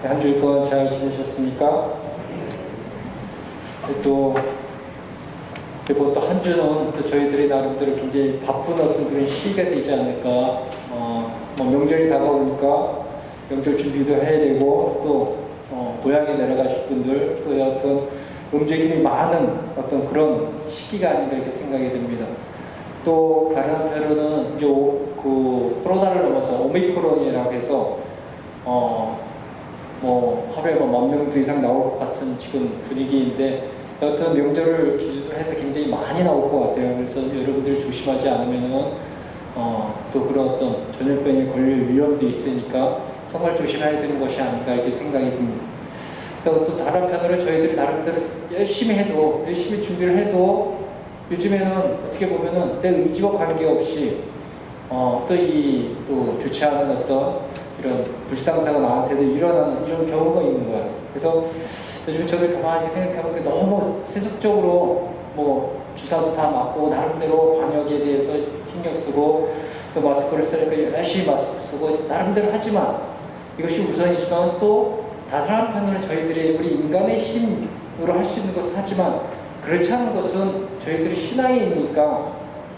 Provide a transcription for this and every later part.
한 주간 잘 지내셨습니까? 또 한 주는 또 저희들이 나름대로 굉장히 바쁜 어떤 그런 시기가 되지 않을까. 명절이 다가오니까 명절 준비도 해야 되고, 또 고향에 내려가실 분들, 또 어떤 움직임이 많은 어떤 그런 시기가 아닌가 이렇게 생각이 듭니다. 또 다른 한편으로는 이제 그 코로나를 넘어서 오미크론이라고 해서 하루에 10,000명도 이상 나올 것 같은 지금 분위기인데, 어떤 명절을 기준으로 해서 굉장히 많이 나올 것 같아요. 그래서 여러분들이 조심하지 않으면은 또 그런 어떤 전염병에 걸릴 위험도 있으니까 정말 조심해야 되는 것이 아닌가 이렇게 생각이 듭니다. 그래서 또 다른 한편으로 저희들이 나름대로 열심히 준비를 해도 요즘에는 어떻게 보면은 내 의지와 관계없이 또 좋지 않은 어떤 이런 불상사가 나한테도 일어나는 이런 경우가 있는 것 같아요. 그래서 요즘 저도 가만히 생각해보니까 너무 세속적으로 주사도 다 맞고 나름대로 방역에 대해서 신경 쓰고 또 마스크를 쓰니까 열심히 마스크 쓰고 나름대로 하지만 이것이 우선이지만 또 다른 한편으로 저희들이 우리 인간의 힘으로 할 수 있는 것을 하지만 그렇지 않은 것은 저희들이 신앙이니까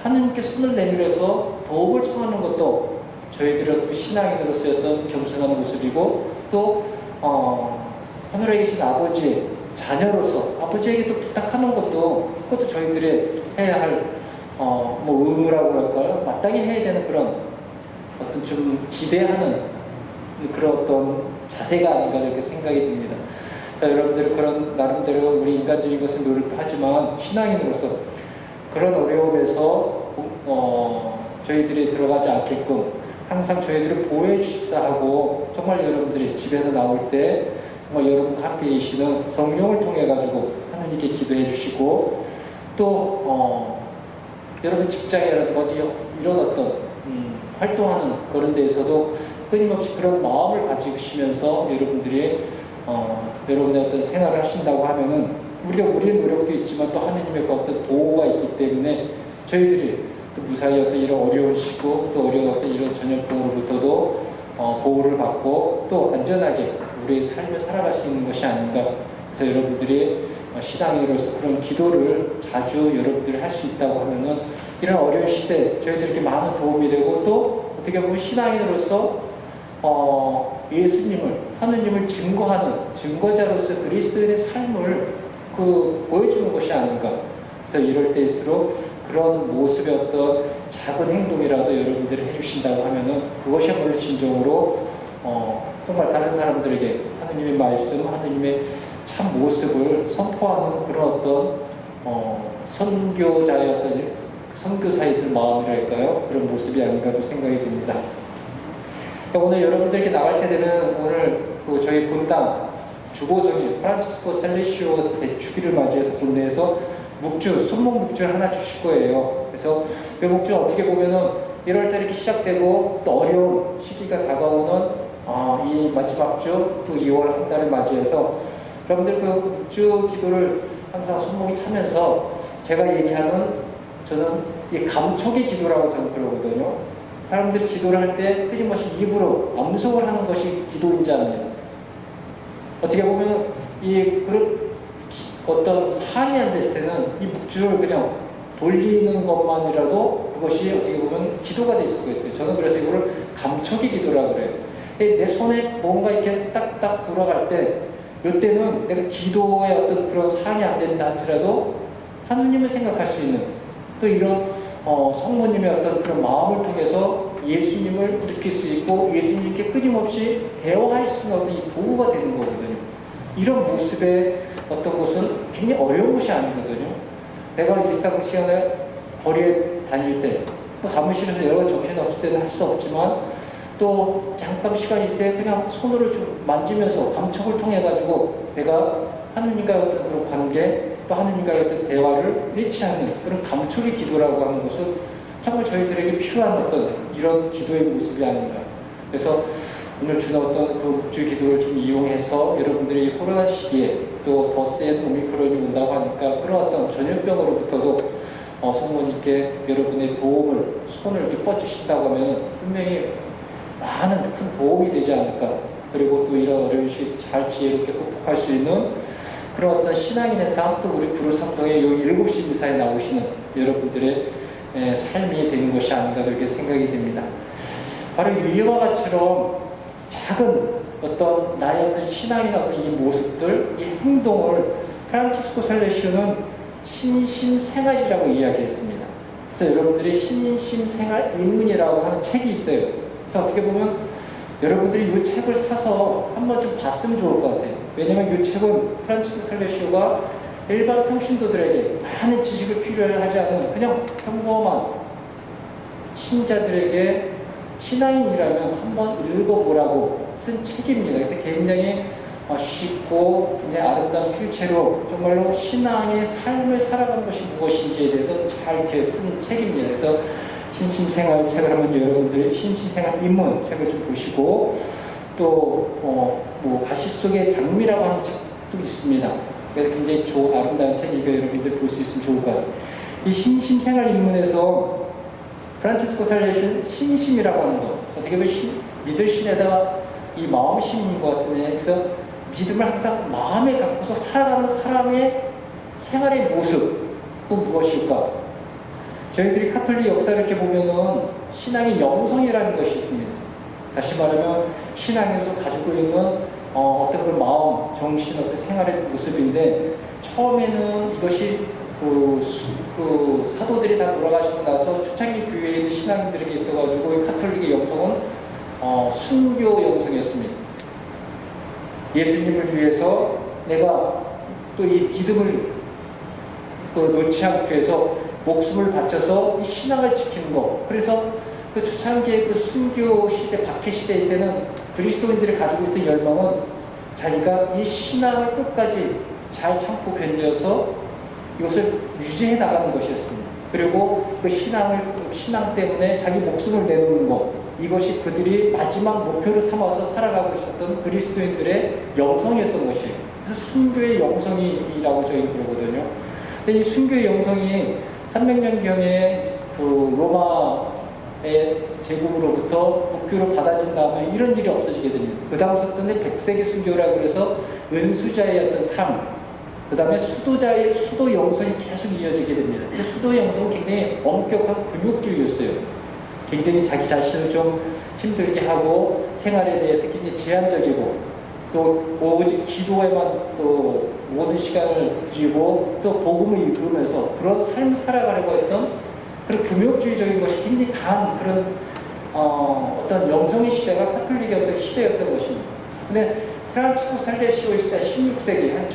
하느님께 손을 내밀어서 도움을 청하는 것도 저희들의 신앙인으로서의 어떤 겸손한 모습이고 또 하늘에 계신 아버지 자녀로서 아버지에게 또 부탁하는 그것도 저희들이 해야 할 의무라고 할까요? 마땅히 해야 되는 그런 어떤 좀 기대하는 그런 어떤 자세가 아닌가 이렇게 생각이 듭니다. 자, 여러분들이 그런 나름대로 우리 인간적인 것을 노력하지만 신앙인으로서 그런 어려움에서 저희들이 들어가지 않게끔 항상 저희들을 보호해 주십사 하고 정말 여러분들이 집에서 나올 때 여러분과 함께 계시는 성령을 통해 가지고 하나님께 기도해 주시고 또 여러분 직장이라든지 이런 어떤 활동하는 그런 데에서도 끊임없이 그런 마음을 가지시면서 여러분들이 여러분의 어떤 생활을 하신다고 하면은 우리의 노력도 있지만 또 하나님의 그 어떤 보호가 있기 때문에 저희들이 또 무사히 어떤 이런 어려운 시고 또 어려운 어떤 이런 전염병으로부터도 보호를 받고 또 안전하게 우리의 삶을 살아갈 수 있는 것이 아닌가. 그래서 여러분들이 신앙인으로서 그런 기도를 자주 여러분들이 할 수 있다고 하면은 이런 어려운 시대에 저희들에게 많은 도움이 되고 또 어떻게 보면 신앙인으로서 예수님을 하느님을 증거하는 증거자로서 그리스도인의 삶을 보여주는 것이 아닌가. 그래서 이럴 때일수록 그런 모습의 어떤 작은 행동이라도 여러분들이 해주신다고 하면은 그것이야말로 진정으로 정말 다른 사람들에게 하느님의 말씀, 하느님의 참 모습을 선포하는 그런 어떤 선교자의 어떤 선교사이들 마음이랄까요? 그런 모습이 아닌가도 생각이 듭니다. 오늘 여러분들께 나갈 때 되면 오늘 저희 본당 주보성이 프란치스코 셀레시오 대축일을 맞이해서 국내에서 손목 묵주를 하나 주실 거예요. 그래서 이 묵주는 어떻게 보면은 1월달에 이렇게 시작되고 또 어려운 시기가 다가오는 이 마지막 주 또 2월 한 달을 맞이해서 여러분들 그 묵주 기도를 항상 손목이 차면서 제가 얘기하는 저는 이 감촉의 기도라고 저는 그러거든요. 사람들이 기도를 할 때 끊임없이 입으로 암송을 하는 것이 기도인지 압니다. 어떻게 보면 그런 어떤 사항이 안 됐을 때는 이 묵주를 그냥 돌리는 것만이라도 그것이 어떻게 보면 기도가 될 수가 있어요. 저는 그래서 이거를 감촉의 기도라고 그래요. 내 손에 뭔가 이렇게 딱딱 돌아갈 때 이때는 내가 기도의 어떤 그런 사항이 안 된다 할지라도 하느님을 생각할 수 있는 또 이런 성모님의 어떤 그런 마음을 통해서 예수님을 느낄 수 있고 예수님께 끊임없이 대화할 수 있는 어떤 이 도구가 되는 거거든요. 이런 모습의 어떤 것은 굉장히 어려운 것이 아니거든요. 내가 일상시간에 거리에 다닐 때 사무실에서 여러 가지 정신이 없을 때는 할 수 없지만 또 잠깐 시간이 있을 때 그냥 손으로 좀 만지면서 감촉을 통해 가지고 내가 하느님과의 어떤 그런 관계 또 하느님과의 어떤 대화를 잃지 않는 그런 감촉의 기도라고 하는 것은 정말 저희들에게 필요한 어떤 이런 기도의 모습이 아닌가. 그래서 오늘 주는 어떤 그 묵주 기도를 좀 이용해서 여러분들이 코로나 시기에 또 더 센 오미크론이 온다고 하니까 그런 어떤 전염병으로부터도 성모님께 여러분의 도움을 손을 이렇게 뻗주신다고 하면 분명히 많은 큰 도움이 되지 않을까 그리고 또 이런 어려운 시기 잘 지혜롭게 극복할 수 있는 그런 어떤 신앙인의 삶, 또 우리 구로삼동의 요 7시 미사에 나오시는 여러분들의 삶이 되는 것이 아닌가 이렇게 생각이 됩니다. 바로 이와 같이처럼 작은 어떤 나의 어떤 신앙의 어떤 이 모습들, 이 행동을 프란치스코 살레시오는 신심생활이라고 이야기했습니다. 그래서 여러분들이 신심생활 입문이라고 하는 책이 있어요. 그래서 어떻게 보면 여러분들이 이 책을 사서 한번 좀 봤으면 좋을 것 같아요. 왜냐하면 이 책은 프란치스코 살레시오가 일반 평신도들에게 많은 지식을 필요하지 않은 그냥 평범한 신자들에게 신앙인이라면 한번 읽어보라고 쓴 책입니다. 그래서 굉장히 쉽고 굉장히 아름다운 필체로 정말로 신앙의 삶을 살아가는 것이 무엇인지에 대해서 잘 이렇게 쓴 책입니다. 그래서 신심생활 책을 한번 여러분들이 신심생활 입문 책을 좀 보시고 또 가시 속의 장미라고 하는 책도 있습니다. 그래서 굉장히 아름다운 책이니까 여러분들 볼 수 있으면 좋을 것 같아요. 이 신심생활 입문에서 프란치스코 살레시오 신심이라고 하는 것, 어떻게 보면 믿을 신에다가 이 마음심인 것 같은데, 그래서 믿음을 항상 마음에 갖고서 살아가는 사람의 생활의 모습은 무엇일까? 저희들이 카톨릭 역사를 이렇게 보면은 신앙의 영성이라는 것이 있습니다. 다시 말하면 신앙에서 가지고 있는 어떤 그 마음, 정신, 어떤 생활의 모습인데, 처음에는 이것이 그 사도들이 다 돌아가시고 나서 초창기 교회에 있는 신앙인들에게 있어가지고 카톨릭의 영성은 순교 영성이었습니다. 예수님을 위해서 내가 또 이 믿음을 놓지 않기 위해서 목숨을 바쳐서 이 신앙을 지키는 것. 그래서 그 초창기의 그 순교 시대, 박해 시대 때는 그리스도인들이 가지고 있던 열망은 자기가 이 신앙을 끝까지 잘 참고 견뎌서 이것을 유지해 나가는 것이었습니다. 그리고 그 신앙 때문에 자기 목숨을 내놓는 것, 이것이 그들이 마지막 목표를 삼아서 살아가고 있었던 그리스도인들의 영성이었던 것이에요. 그래서 순교의 영성이라고 저희는 그러거든요. 근데 이 순교의 영성이 300년경에 그 로마의 제국으로부터 국교를 받아진 다음에 이런 일이 없어지게 됩니다. 그 다음부터는 백세기 순교라고 그래서 은수자의 어떤 삶, 그 다음에 수도 영성이 계속 이어지게 됩니다. 수도 영성은 굉장히 엄격한 근육주의였어요. 굉장히 자기 자신을 좀 힘들게 하고 생활에 대해서 굉장히 제한적이고 또 오직 기도에만 또 모든 시간을 드리고 또 복음을 이루면서 그런 삶을 살아가려고 했던 그런 금욕주의적인 것이 굉장히 강한 그런 어떤 영성의 시대가 카톨릭의 어떤 시대였던 것입니다. 근데 프란치스코 살레시오 시대 16세기 한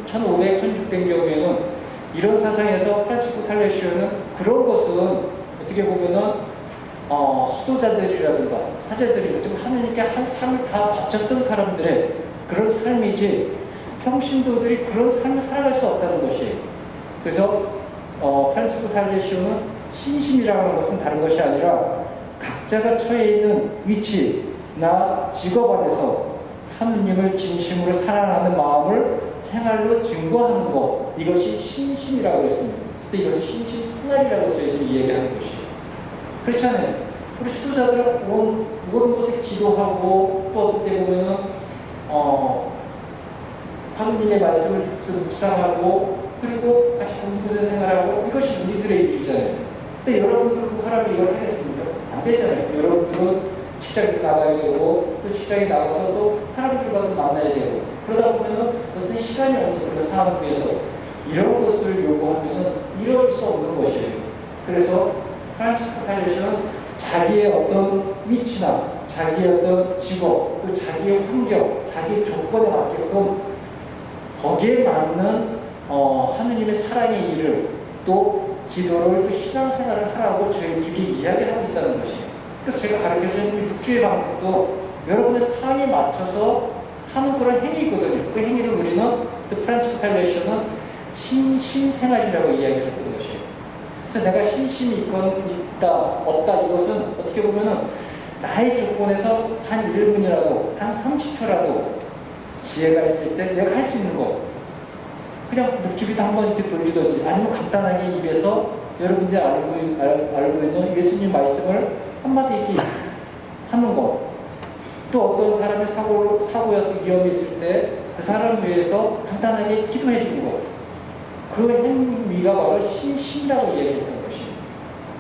1500, 1600경에는 이런 사상에서 프란치스코 살레시오는 그런 것은 어떻게 보면은 수도자들이라든가 사제들이 좀 하느님께 한 삶을 다 바쳤던 사람들의 그런 삶이지 평신도들이 그런 삶을 살아갈 수 없다는 것이에요. 그래서 프란치스코 살레시오는 신심이라는 것은 다른 것이 아니라 각자가 처해 있는 위치나 직업 안에서 하느님을 진심으로 사랑하는 마음을 생활로 증거하는 것, 이것이 신심이라고 했습니다. 근데 이것이 신심생활이라고 저희들이 이야기하는 것이에요. 그렇잖아요. 우리 수도자들은 모든 곳에 기도하고 또 어떻게 보면은 하느님의 말씀을 묵상하고 그리고 같이 공동체 생활하고 이것이 우리들의 일이잖아요. 근데 여러분들 그 사람이 이걸 하겠습니까? 안 되잖아요. 여러분들은 직장에 나가야 되고 또 직장에 나가서도 사람들과도 만나야 되고 그러다 보면은 어떤 시간이 없는 그런 상황 속에서 이런 것을 요구하면은 이럴 수 없는 것이에요. 그래서 프란치스코 살레시오는 자기의 어떤 위치나 자기의 어떤 직업 또 자기의 환경, 자기의 조건에 맞게끔 거기에 맞는 하느님의 사랑의 일을 또 기도를 또 신앙생활을 하라고 저희들이 이야기를 하고 있다는 것이에요. 그래서 제가 가르쳐주는 육주의 방법도 여러분의 상에 맞춰서 하는 그런 행위거든요. 그 행위를 우리는 또 프란치스코 살레시오는 신심생활이라고 이야기를 했던 것이에요. 그래서 내가 신심이 있다 없다 이것은 어떻게 보면은 나의 조건에서 단 1분이라도 단 30초라도 기회가 있을 때 내가 할 수 있는 거 그냥 묵주기도 한번 이렇게 돌리든지 아니면 간단하게 입에서 여러분들이 알고 있는 예수님 말씀을 한마디 이렇게 하는 거 또 어떤 사람의 사고야 위험이 있을 때 그 사람을 위해서 간단하게 기도해 주는 것. 그 행위가 바로 신심이라고 이야기했던 것입니다.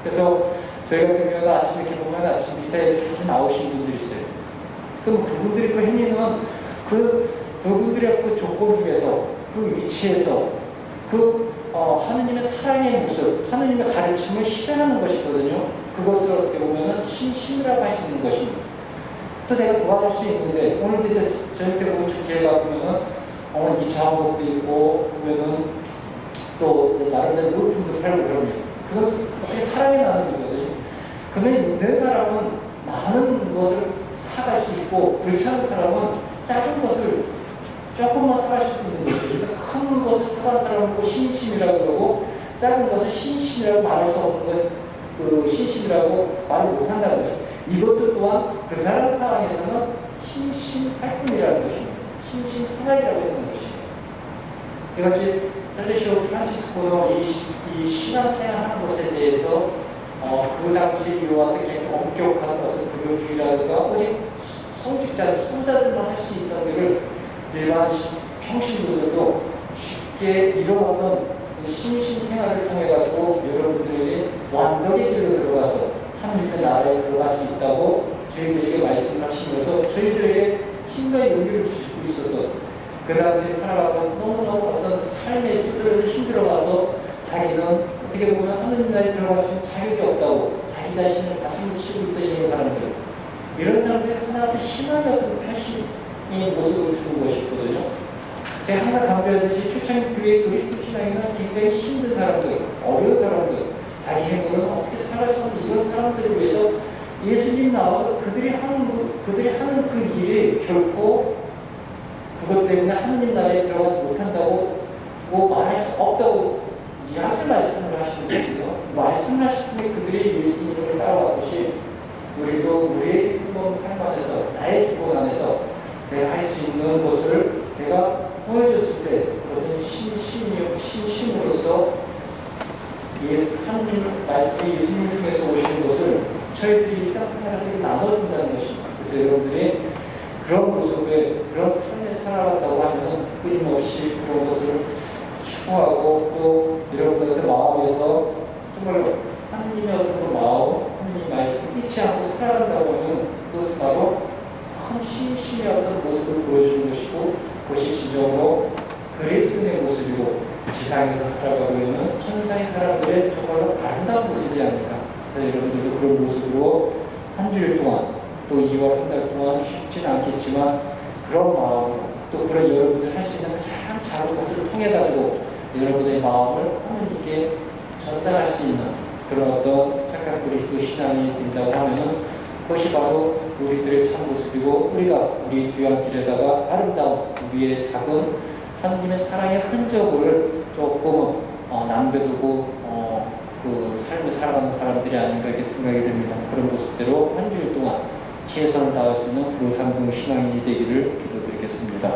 그래서 저희 같은 경우는 아침에 이렇게 보면 아침 미사에 자주 나오신 분들이 있어요. 그럼 그분들이 그 행위는 그분들의 그 조건 중에서 그 위치에서 하느님의 사랑의 모습, 하느님의 가르침을 실현하는 것이거든요. 그것을 어떻게 보면 신심이라고 할 수 있는 것입니다. 또 내가 도와줄 수 있는데, 오늘 저희 때 보면 제가 보면은, 오늘 2차 항목도 있고, 보면은, 또 나름대로 물품도 팔고 그러면, 그것은 어떻게 사랑의 나눔이거든요. 그러면 있는 사람은 많은 것을 사갈 수 있고, 그렇지 않은 사람은 작은 것을 조금만 사갈 수 있는 거죠. 그래서 큰 것을 사간 사람을 보고 신심이라고 그러고, 작은 것을 신심이라고 말할 수 없는 것을 신심이라고 말을 못한다는 것이죠. 이것도 또한 그 사람 상황에서는 신심활동이라는 것입니다. 신심생활이라고 하는 것입니다. 이같이 살레시오 프란치스코는 이 신앙생활 하는 것에 대해서 그 당시에 이루어왔던 엄격한 어떤 금요주의라든가 오직 성자들만 할 수 있던 일을 일반 평신도들도 쉽게 이루어왔던 신심생활을 통해가지고 여러분들에게 완덕의 길로 들어가서 하나님의 나라에 들어갈 수 있다고 저희들에게 말씀하시면서 저희들에게 힘과 용기를 주시고 있었던 그 당시에 살아가던 너무너무 어떤 삶의 뚜드려서 힘들어가서 자기는 어떻게 보면 하나님 나라에 들어갈 수 있는 자격이 없다고 자기 자신을 가슴을 치고 있던 이런 사람들, 이런 사람들이 하나같이 신앙의 어떤 패신의 모습을 주는 것이거든요. 제가 항상 강조하듯이 초창교회 그리스도 신앙에는 굉장히 힘든 사람들, 어려운 사람들, 자기 행동은 어떻게 살아갈 수 없는 이런 사람들을 위해서 예수님 나와서 그들이 하는 그 일이 결코 그것 때문에 하느님 나라에 들어가지 못한다고 말할 수 없다고 이야기 말씀을 하시는 것이죠. 말씀을 하실 때 그들이 예수님을 따라왔듯이 우리도 우리의 행동 삶 안에서 나의 기본 안에서 내가 할 수 있는 것을 내가 보여줬을 때 그것은 신심으로서 하나님의 말씀이 예수님을 통해서 오신 것을 저희들이 일상생활에서 나눠준다는 것입니다. 그래서 여러분들이 그런 모습에 그런 삶을 살아간다고 하면 끊임없이 그런 것을 추구하고 또 여러분들의 마음에서 정말로 하나님의 어떤 그 마음, 하나님의 말씀 잊지 않고 살아간다고 하면 그것은 바로 큰 신심의 어떤 모습을 보여주는 것이고 그것이 진정으로 그리스도의 모습이고 지상에서 살아가고 있는 천상의 사람들의 정말로 아름다운 모습이 아닐까. 그래서 여러분들도 그런 모습으로 한 주일 동안 또 2월 한 달 동안 쉽지는 않겠지만 그런 마음으로 또 그런 여러분들 할 수 있는 가장 작은 것을 통해 가지고 여러분의 마음을 하나님께 전달할 수 있는 그런 어떤 착한 그리스도 신앙이 된다고 하면은 그것이 바로 우리들의 참 모습이고 우리가 우리 뒤안길에다가 아름다운 우리의 작은 하나님의 사랑의 흔적을 조금 남겨두고 그 삶을 살아가는 사람들이 아닌가 이렇게 생각이 됩니다. 그런 모습대로 한 주일 동안 최선을 다할 수 있는 불상등 신앙인이 되기를 기도드리겠습니다.